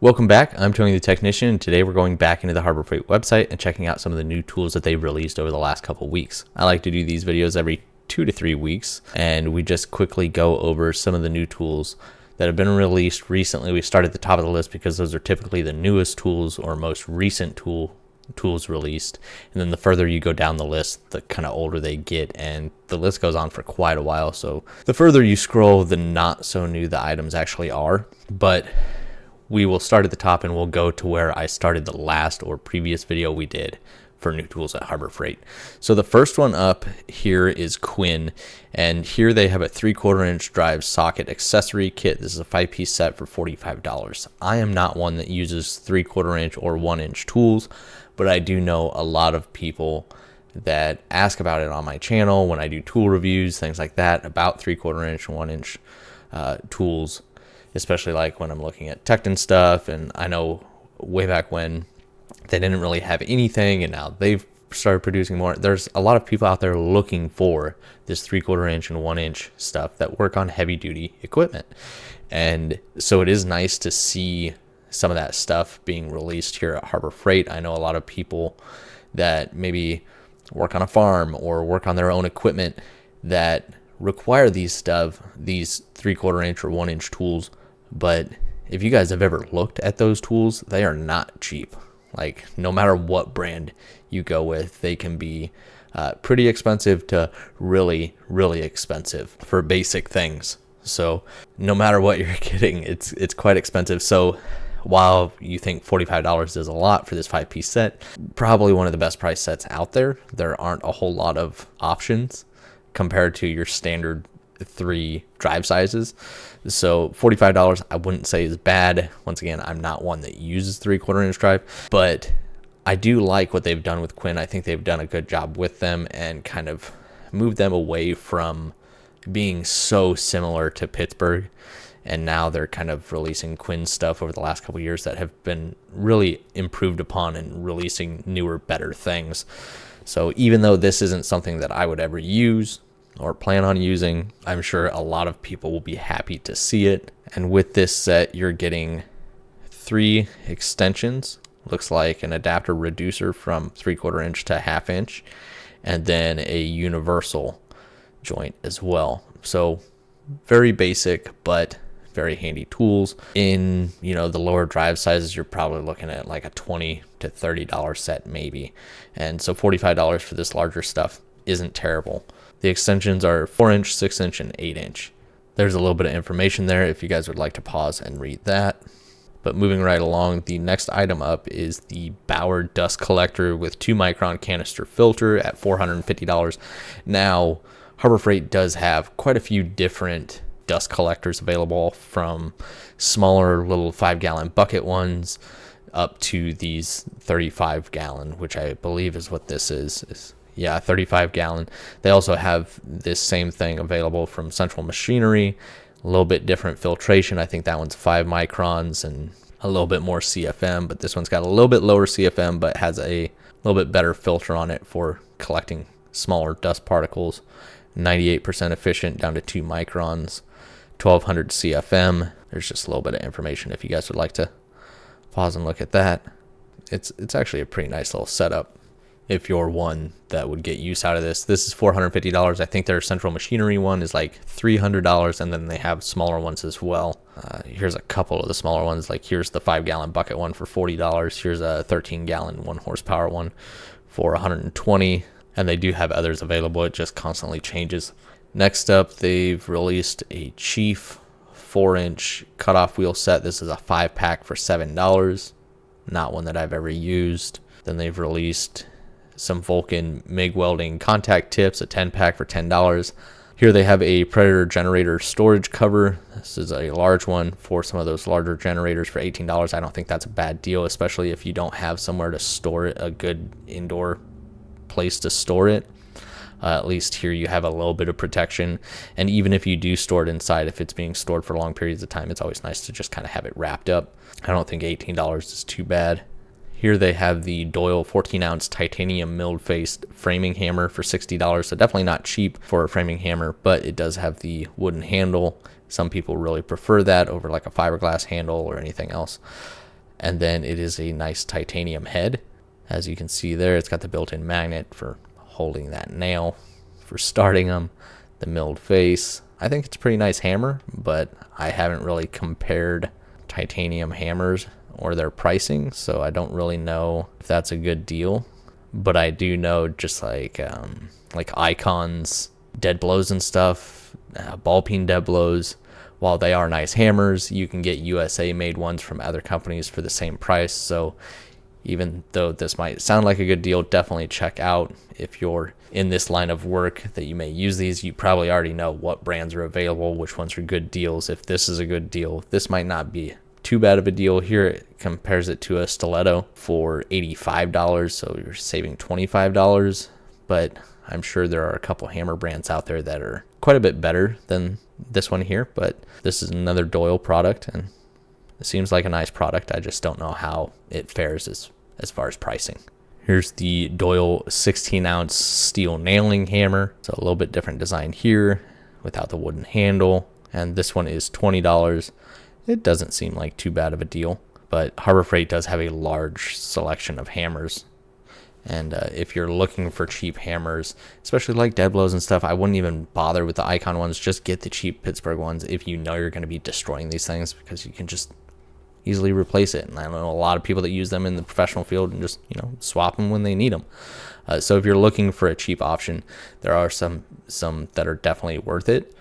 Welcome back. I'm Tony the Technician, and today we're going back into the Harbor Freight website and checking out some of the new tools that they've released over the last couple weeks. I like to do these videos every 2 to 3 weeks, and we just quickly go over some of the new tools that have been released recently. We start at the top of the list because those are typically the newest tools or most recent tools released, and then the further you go down the list, the kind of older they get, and the list goes on for quite a while. So the further you scroll, the not so new the items actually are. But we will start at the top and we'll go to where I started the last or previous video we did for new tools at Harbor Freight. So the first one up here is Quinn, and here they have a 3/4 inch drive socket accessory kit. This is a 5-piece set for $45. I am not one that uses 3/4 inch or 1 inch tools, but I do know a lot of people that ask about it on my channel when I do tool reviews, things like that, about 3/4 inch and 1 inch tools, especially like when I'm looking at Tecton stuff. And I know way back when they didn't really have anything, and now they've started producing more. There's a lot of people out there looking for this 3/4 inch and 1 inch stuff that work on heavy duty equipment. And so it is nice to see some of that stuff being released here at Harbor Freight. I know a lot of people that maybe work on a farm or work on their own equipment that require these 3/4 inch or 1 inch tools. But if you guys have ever looked at those tools, they are not cheap. Like, no matter what brand you go with, they can be pretty expensive to really, really expensive for basic things. So no matter what you're getting, it's quite expensive. So while you think $45 is a lot for this 5-piece set, probably one of the best price sets out there. There aren't a whole lot of options compared to your standard 3 drive sizes. So $45 I wouldn't say is bad. Once again, I'm not one that uses 3/4 inch drive, but I do like what they've done with Quinn. I think they've done a good job with them and kind of moved them away from being so similar to Pittsburgh. And now they're kind of releasing Quinn stuff over the last couple of years that have been really improved upon and releasing newer, better things. So even though this isn't something that I would ever use or plan on using, I'm sure a lot of people will be happy to see it. And with this set, you're getting 3 extensions. Looks like an adapter reducer from 3/4 inch to 1/2 inch, and then a universal joint as well. So very basic, but very handy tools. In, the lower drive sizes, you're probably looking at like a $20 to $30 set maybe. And so $45 for this larger stuff isn't terrible. The extensions are 4-inch, 6-inch, and 8-inch. There's a little bit of information there if you guys would like to pause and read that. But moving right along, the next item up is the Bauer dust collector with 2-micron canister filter at $450. Now, Harbor Freight does have quite a few different dust collectors available, from smaller little 5-gallon bucket ones up to these 35-gallon, which I believe is what this is. Yeah, 35-gallon. They also have this same thing available from Central Machinery, a little bit different filtration. I think that one's 5 microns and a little bit more CFM, but this one's got a little bit lower CFM, but has a little bit better filter on it for collecting smaller dust particles. 98% efficient down to 2 microns, 1200 CFM. There's just a little bit of information if you guys would like to pause and look at that. It's actually a pretty nice little setup if you're one that would get use out of this. This is $450. I think their Central Machinery one is like $300, and then they have smaller ones as well. Here's a couple of the smaller ones. Like, here's the 5-gallon bucket one for $40. Here's a 13-gallon 1 horsepower one for $120. And they do have others available. It just constantly changes. Next up, they've released a Chief 4-inch cutoff wheel set. This is a 5-pack for $7. Not one that I've ever used. Then they've released some Vulcan MIG welding contact tips, a 10-pack for $10. Here they have a Predator generator storage cover. This is a large one for some of those larger generators for $18. I don't think that's a bad deal, especially if you don't have somewhere to store it, a good indoor place to store it. At least here you have a little bit of protection. And even if you do store it inside, if it's being stored for long periods of time, it's always nice to just kind of have it wrapped up. I don't think $18 is too bad. Here they have the Doyle 14-ounce titanium milled-faced framing hammer for $60. So definitely not cheap for a framing hammer, but it does have the wooden handle. Some people really prefer that over like a fiberglass handle or anything else. And then it is a nice titanium head. As you can see there, it's got the built-in magnet for holding that nail, for starting them, the milled face. I think it's a pretty nice hammer, but I haven't really compared titanium hammers or their pricing, so I don't really know if that's a good deal. But I do know, just like Icon's dead blows and stuff, ball peen dead blows, while they are nice hammers, you can get USA made ones from other companies for the same price. So even though this might sound like a good deal, definitely check out, if you're in this line of work that you may use these, you probably already know what brands are available, which ones are good deals. If this is a good deal, this might not be too bad of a deal. Here it compares it to a stiletto for $85, so you're saving $25. But I'm sure there are a couple hammer brands out there that are quite a bit better than this one here. But this is another Doyle product, and it seems like a nice product. I just don't know how it fares as far as pricing. Here's the Doyle 16-ounce steel nailing hammer. It's a little bit different design here without the wooden handle. And this one is $20. It doesn't seem like too bad of a deal. But Harbor Freight does have a large selection of hammers. And if you're looking for cheap hammers, especially like dead blows and stuff, I wouldn't even bother with the Icon ones. Just get the cheap Pittsburgh ones if you know you're going to be destroying these things, because you can just easily replace it. And I know a lot of people that use them in the professional field and just, swap them when they need them. So if you're looking for a cheap option, there are some that are definitely worth it.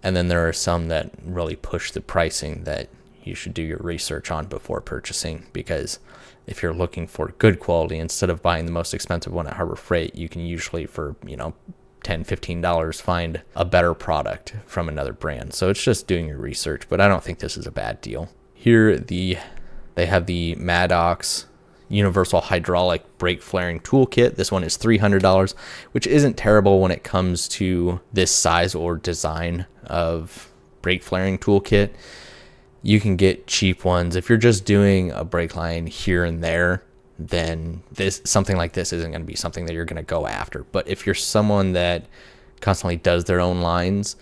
And then there are some that really push the pricing that you should do your research on before purchasing, because if you're looking for good quality, instead of buying the most expensive one at Harbor Freight, you can usually for, $10-15 find a better product from another brand. So it's just doing your research, but I don't think this is a bad deal. Here they have the Maddox universal hydraulic brake flaring toolkit. This one is $300, which isn't terrible when it comes to this size or design of brake flaring toolkit. You can get cheap ones. If you're just doing a brake line here and there, then something like this isn't going to be something that you're going to go after. But if you're someone that constantly does their own lines,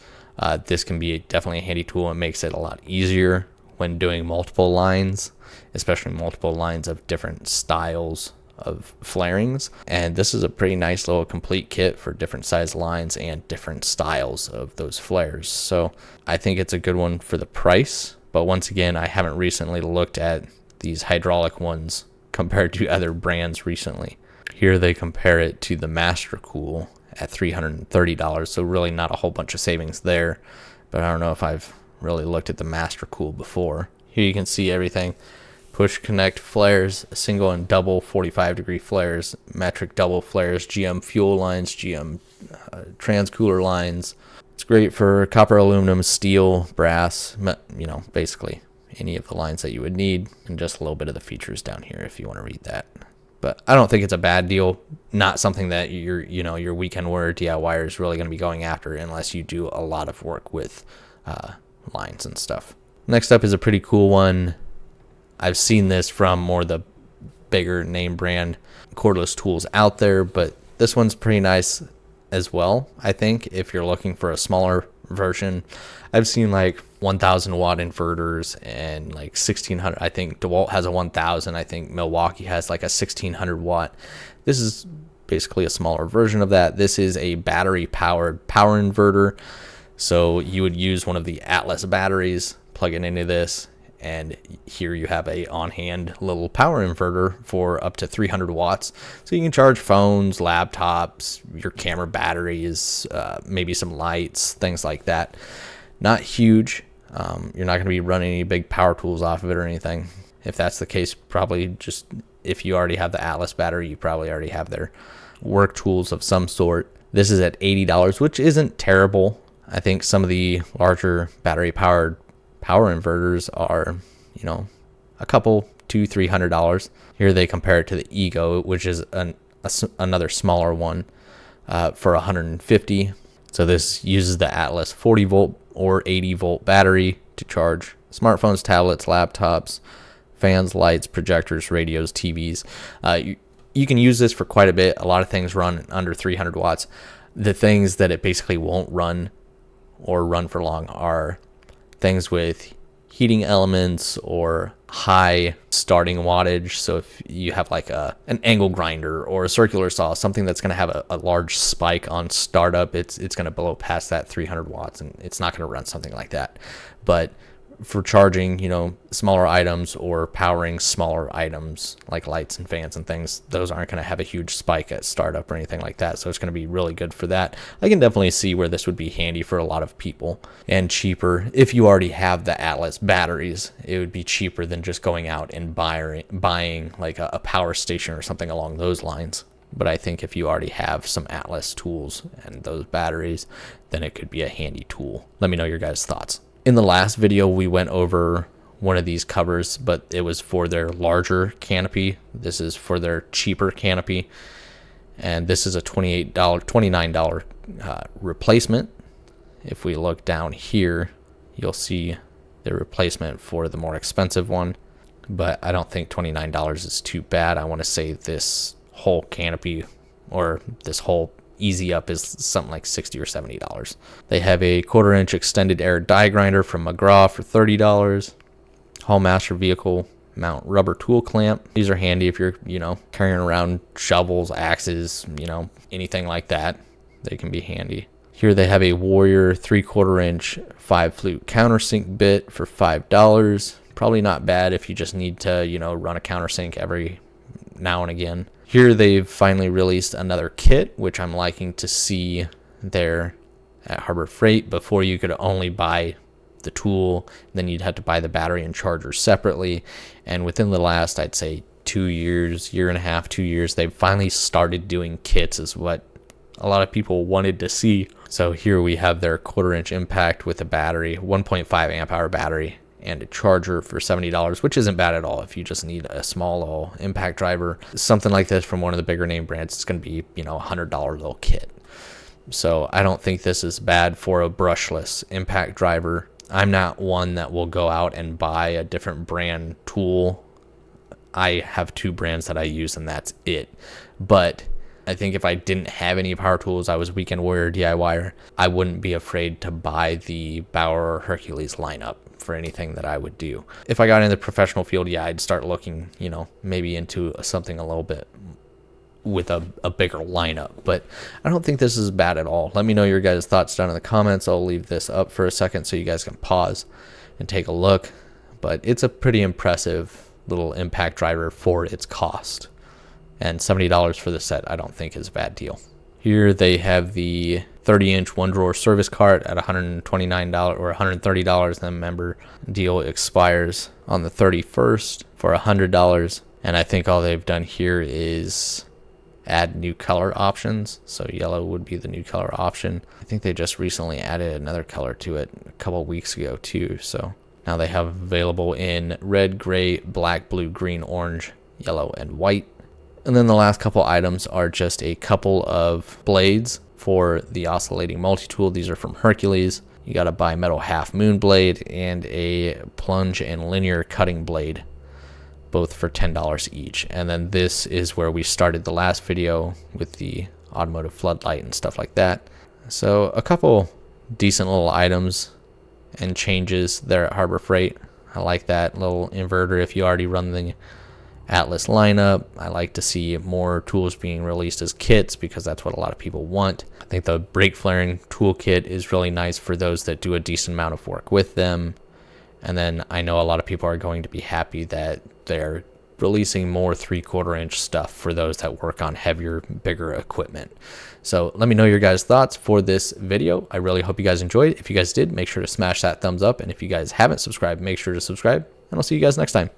this can be definitely a handy tool. It makes it a lot easier when doing multiple lines, especially multiple lines of different styles of flarings. And this is a pretty nice little complete kit for different size lines and different styles of those flares. So I think it's a good one for the price. But once again, I haven't recently looked at these hydraulic ones compared to other brands recently. Here they compare it to the Master Cool at $330. So really not a whole bunch of savings there. But I don't know if I've really looked at the Master Cool before. Here you can see everything: push connect flares, single and double 45-degree flares, metric double flares, GM fuel lines, GM transcooler lines. It's great for copper, aluminum, steel, brass, basically any of the lines that you would need, and just a little bit of the features down here if you want to read that. But I don't think it's a bad deal. Not something that your weekend warrior DIYer is really going to be going after unless you do a lot of work with lines and stuff. Next up is a pretty cool one. I've seen this from more the bigger name brand cordless tools out there, but this one's pretty nice as well. I think if you're looking for a smaller version, I've seen like 1,000 watt inverters and like 1,600. I think DeWalt has a 1,000. I think Milwaukee has like a 1,600 watt. This is basically a smaller version of that. This is a battery powered power inverter. So you would use one of the Atlas batteries, plug it into this, and here you have a on-hand little power inverter for up to 300 watts. So you can charge phones, laptops, your camera batteries, maybe some lights, things like that. Not huge. You're not going to be running any big power tools off of it or anything. If that's the case, probably just if you already have the Atlas battery, you probably already have their work tools of some sort. This is at $80, which isn't terrible. I think some of the larger battery powered power inverters are, a couple $200-300. Here they compare it to the Ego, which is another smaller one for $150. So this uses the Atlas 40 volt or 80 volt battery to charge smartphones, tablets, laptops, fans, lights, projectors, radios, TVs. You can use this for quite a bit. A lot of things run under 300 watts. The things that it basically won't run or run for long are things with heating elements or high starting wattage. So if you have like an angle grinder or a circular saw, something that's going to have a large spike on startup, it's going to blow past that 300 watts, and it's not going to run something like that. But for charging, you know, smaller items or powering smaller items like lights and fans and things, those aren't going to have a huge spike at startup or anything like that. So it's going to be really good for that. I can definitely see where this would be handy for a lot of people, and cheaper. If you already have the Atlas batteries, it would be cheaper than just going out and buying like a power station or something along those lines. But I think if you already have some Atlas tools and those batteries, then it could be a handy tool. Let me know your guys' thoughts. In the last video, we went over one of these covers, but it was for their larger canopy. This is for their cheaper canopy. And this is a $29 replacement. If we look down here, you'll see the replacement for the more expensive one. But I don't think $29 is too bad. I want to say this whole canopy, or this whole easy up, is something like $60 or $70. They have a 1/4 inch extended air die grinder from McGraw for $30. Hall Master vehicle mount rubber tool clamp. These are handy if you're, you know, carrying around shovels, axes, you know, anything like that. They can be handy. Here they have a Warrior 3/4 inch 5-flute countersink bit for $5. Probably not bad if you just need to, you know, run a countersink every now and again. Here they've finally released another kit, which I'm liking to see there at Harbor Freight. Before, you could only buy the tool, then you'd have to buy the battery and charger separately. And within the last, I'd say 2 years, year and a half, 2 years, they've finally started doing kits, is what a lot of people wanted to see. So here we have their 1/4 inch impact with a battery, 1.5 amp hour battery, and a charger for $70, which isn't bad at all if you just need a small little impact driver. Something like this from one of the bigger name brands, it's going to be, you know, a $100 little kit. So I don't think this is bad for a brushless impact driver. I'm not one that will go out and buy a different brand tool. I have 2 brands that I use, and that's it. But I think if I didn't have any power tools, I was weekend warrior DIYer, I wouldn't be afraid to buy the Bauer or Hercules lineup for anything that I would do. If I got in the professional field, yeah, I'd start looking, you know, maybe into something a little bit with a bigger lineup. But I don't think this is bad at all. Let me know your guys' thoughts down in the comments. I'll leave this up for a second so you guys can pause and take a look. But it's a pretty impressive little impact driver for its cost. And $70 for the set, I don't think is a bad deal. Here they have the 30-inch one-drawer service cart at $129 or $130. The member deal expires on the 31st for $100. And I think all they've done here is add new color options. So yellow would be the new color option. I think they just recently added another color to it a couple weeks ago too. So now they have available in red, gray, black, blue, green, orange, yellow, and white. And then the last couple items are just a couple of blades for the oscillating multi-tool. These are from Hercules. You got a bimetal half moon blade and a plunge and linear cutting blade, both for $10 each. And then this is where we started the last video with the automotive floodlight and stuff like that. So a couple decent little items and changes there at Harbor Freight. I like that little inverter if you already run the Atlas lineup. I like to see more tools being released as kits because that's what a lot of people want. I think the brake flaring toolkit is really nice for those that do a decent amount of work with them. And then I know a lot of people are going to be happy that they're releasing more 3/4 inch stuff for those that work on heavier, bigger equipment. So let me know your guys' thoughts for this video. I really hope you guys enjoyed. If you guys did, make sure to smash that thumbs up. And if you guys haven't subscribed, make sure to subscribe. And I'll see you guys next time.